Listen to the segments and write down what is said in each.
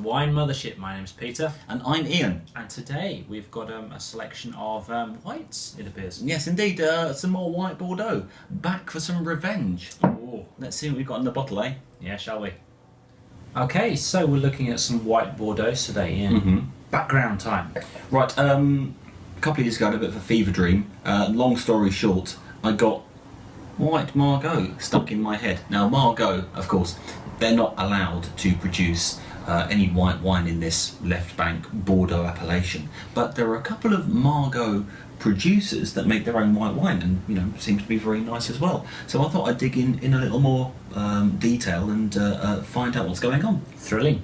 Wine Mothership. My name's Peter. And I'm Ian. And today we've got a selection of whites, it appears. Yes, indeed. Some more white Bordeaux. Back for some revenge. Oh. Let's see what we've got in the bottle, eh? Yeah, shall we? Okay, so we're looking at some white Bordeaux today, Ian. Background time. Right, a couple of years ago I had a bit of a fever dream. Long story short, I got white Margaux stuck in my head. Now, Margaux, of course, they're not allowed to produce any white wine in this left bank Bordeaux appellation, but there are a couple of Margaux producers that make their own white wine, and you know, seems to be very nice as well. So I thought I'd dig in a little more detail and find out what's going on. Thrilling.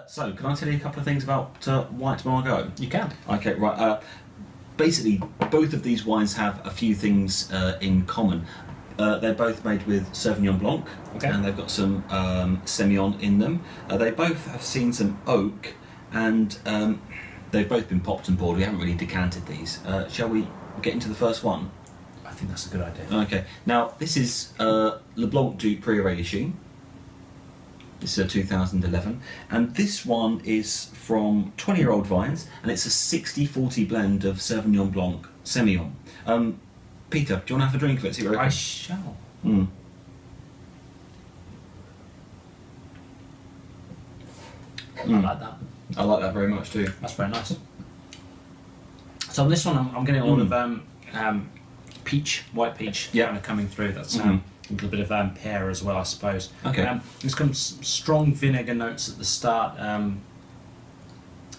So, can I tell you a couple of things about white Margaux? You can. Okay, right. Basically, both of these wines have a few things in common. They're both made with Sauvignon Blanc, and they've got some Semillon in them. They both have seen some oak, and they've both been popped and poured. We haven't really decanted these. Shall we get into the first one? I think that's a good idea. Okay. Now, this is Le Blanc du Prieure-Lichine. This is a 2011, and this one is from 20-year-old vines, and it's a 60-40 blend of Sauvignon Blanc Semillon. Peter, do you want to have a drink of it? See what you reckon? I shall. I like that. I like that very much too. That's very nice. So on this one, I'm getting a lot of peach, white peach, kind of coming through. That's a little bit of pear as well, I suppose. Okay. There's some strong vinegar notes at the start. A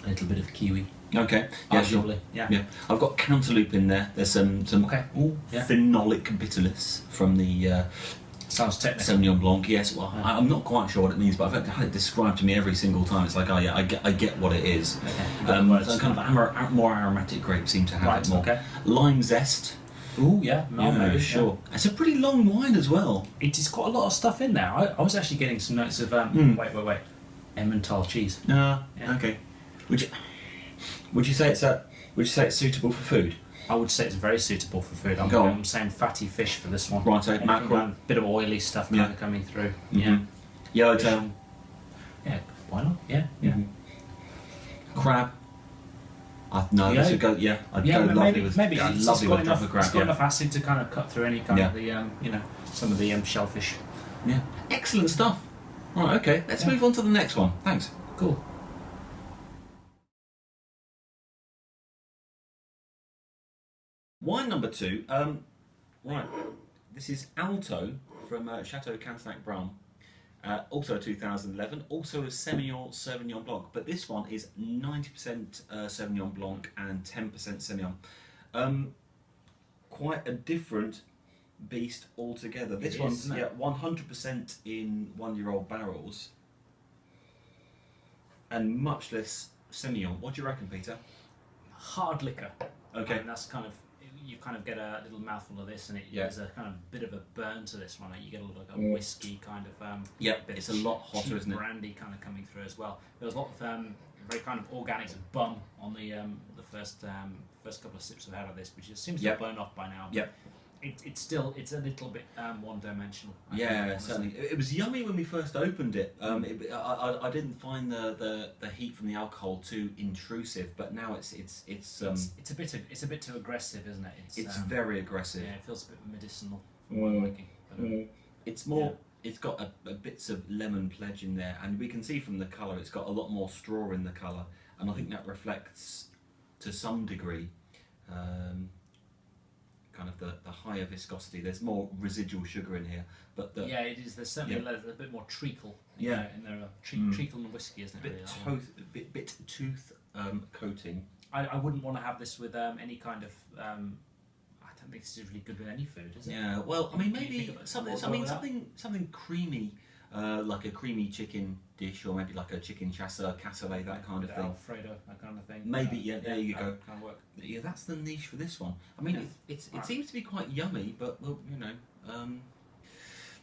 little bit of kiwi. Okay. Yeah, arguably. Yeah. I've got cantaloupe in there. There's some phenolic bitterness from the sounds technical. Sauvignon Blanc. Yes. Well, I'm not quite sure what it means, but I've had it described to me every single time. It's like, oh yeah, I get what it is. Okay. So kind of more aromatic grapes seem to have it more. Okay. Lime zest. Ooh, yeah, maybe, sure. Yeah. It's a pretty long wine as well. It's got a lot of stuff in there. I was actually getting some notes of wait, Emmental cheese. Okay. Would you say it's suitable for food? I would say it's very suitable for food. I'm saying fatty fish for this one. Right, mackerel. A bit of oily stuff kind of coming through. Yellowtail. Yeah, why not? Yeah. Crab. I'd go lovely with maybe lovely it's with crab. It's got enough acid to kind of cut through any kind of the some of the shellfish. Yeah, excellent stuff. Right, okay, let's move on to the next one. Thanks. Cool. Wine number 2. Right, this is Alto from Chateau Cantenac-Brown. Also 2011, also a Semillon Sauvignon Blanc, but this one is 90% Sauvignon Blanc and 10% Semillon. Quite a different beast altogether. This one's 100% in 1-year-old barrels, and much less Semillon. What do you reckon, Peter? Hard liquor. Okay. And that's kind of, you kind of get a little mouthful of this, and there's a kind of bit of a burn to this one. You get a little like a whiskey kind of. It's a lot hotter, isn't it? Brandy kind of coming through as well. There was a lot of very kind of organic bum on the first couple of sips I've had of this, which just seems to have blown off by now. Yep. It's a little bit one-dimensional. Certainly. It was yummy when we first opened it. I didn't find the heat from the alcohol too intrusive, but now it's a bit too aggressive, isn't it? It's very aggressive. Yeah, it feels a bit medicinal for my liking. But, it's more. It's got a bits of lemon pledge in there, and we can see from the colour it's got a lot more straw in the colour, and I think that reflects to some degree kind of the higher viscosity. There's more residual sugar in here, but it is. There's certainly a bit more treacle. In there, treacle and whiskey, isn't it? Bit tooth coating. I wouldn't want to have this with any kind of. I don't think this is really good with any food, is it? Yeah. Well, I mean, maybe something creamy. Like a creamy chicken dish, or maybe like a chicken chasseur, cassoulet, that kind of thing. Alfredo, that kind of thing. Maybe, there you go. Kind of work. Yeah, that's the niche for this one. I mean, it seems to be quite yummy, but well,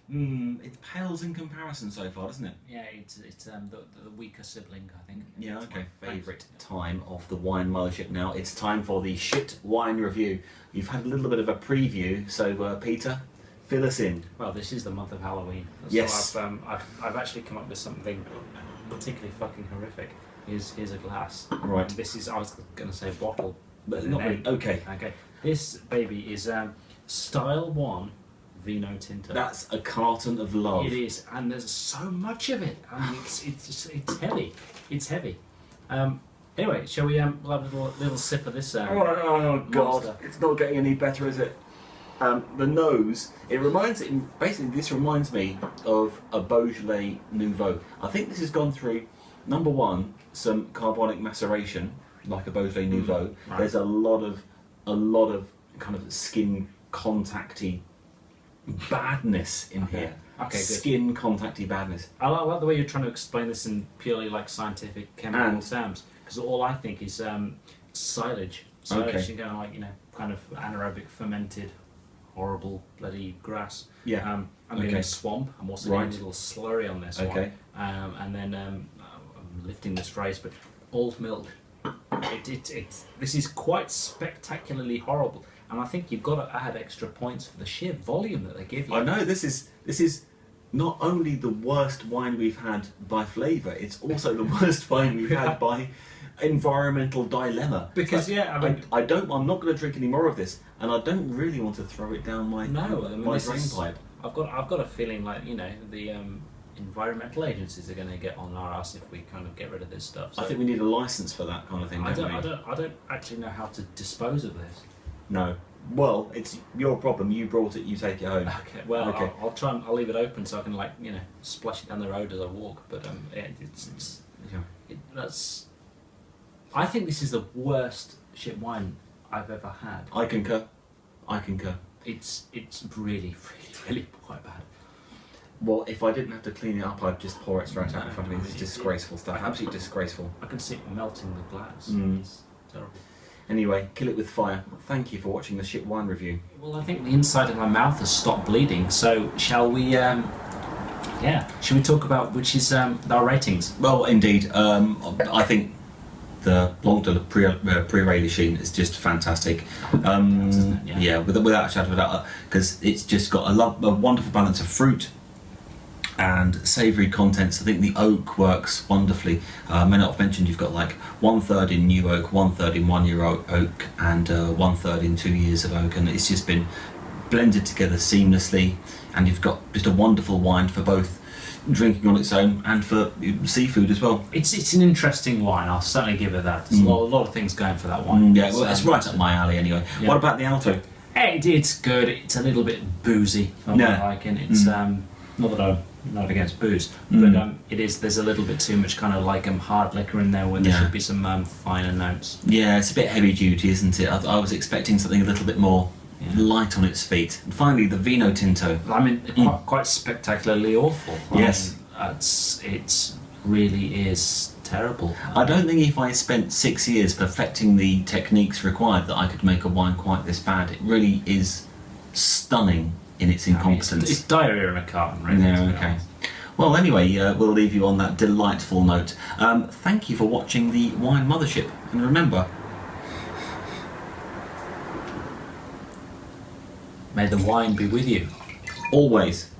it pales in comparison so far, doesn't it? Yeah, it's the weaker sibling, I think. Yeah, okay. Favourite time of the Wine Mothership now. It's time for the shit wine review. You've had a little bit of a preview, so Peter, Fill us in. Well, this is the month of Halloween. Yes. So I've actually come up with something particularly fucking horrific. Here's a glass. Right. This is, I was going to say bottle. But not really. Okay. Okay. This baby is Style 1 Vino Tinto. That's a carton of love. It is, and there's so much of it. I mean, it's heavy. It's heavy. Anyway, shall we we'll have a little sip of this? Oh God! monster. It's not getting any better, is it? The nose. Basically, this reminds me of a Beaujolais Nouveau. I think this has gone through number one some carbonic maceration, like a Beaujolais Nouveau. Right. There's a lot of kind of skin contacty badness in here. Okay, good. Skin contacty badness. I like the way you're trying to explain this in purely like scientific chemical terms, because all I think is silage. Silage and kind of like, kind of anaerobic fermented, horrible bloody grass. Yeah. I'm getting a swamp. I'm also getting a little slurry on this one. Okay. And then I'm lifting this phrase, but old milk. This is quite spectacularly horrible, and I think you've got to add extra points for the sheer volume that they give you. I know this is not only the worst wine we've had by flavour, it's also the worst wine we've had by environmental dilemma. Because I'm not going to drink any more of this, and I don't really want to throw it down my my drain pipe. I've got a feeling like the environmental agencies are going to get on our ass if we kind of get rid of this stuff. So I think we need a licence for that kind of thing. I don't actually know how to dispose of this. No. Well, it's your problem. You brought it. You take it home. Okay. Well, Okay. I'll try and I'll leave it open so I can splash it down the road as I walk. But that's. I think this is the worst shit wine I've ever had. I concur. It's really, really, really quite bad. Well, if I didn't have to clean it up, I'd just pour it straight out in front of me. This is disgraceful stuff. Absolutely disgraceful. I can see it melting the glass. It's terrible. Anyway, kill it with fire. Thank you for watching the shit wine review. Well, I think the inside of my mouth has stopped bleeding. So shall we? Shall we talk about which is our ratings? Well, indeed. I think the Blanc de Prieure-Lichine is just fantastic. Yeah, without a shadow of a doubt, because it's just got a wonderful balance of fruit and savoury contents. I think the oak works wonderfully. May not have mentioned you've got like 1/3 in new oak, 1/3 in 1 year oak, and 1/3 in 2 years of oak, and it's just been blended together seamlessly. And you've got just a wonderful wine for both drinking on its own and for seafood as well. It's an interesting wine. I'll certainly give it that. There's a lot of things going for that wine. Yeah, well, it's right up my alley anyway. Yeah. What about the Alto? It's good. It's a little bit boozy. I'm liking. It's not that I'm not against booze, but it is. There's a little bit too much kind of like hard liquor in there when there should be some finer notes. Yeah, it's a bit heavy duty, isn't it? I was expecting something a little bit more light on its feet. And finally, the Vino Tinto. I mean, quite spectacularly awful. Yes, it really is terrible. I don't think if I spent 6 years perfecting the techniques required that I could make a wine quite this bad. It really is stunning in its incompetence. It's diarrhea in a carton, really. Yeah, okay. Well, anyway, we'll leave you on that delightful note. Thank you for watching the Wine Mothership, and remember, may the wine be with you. Always.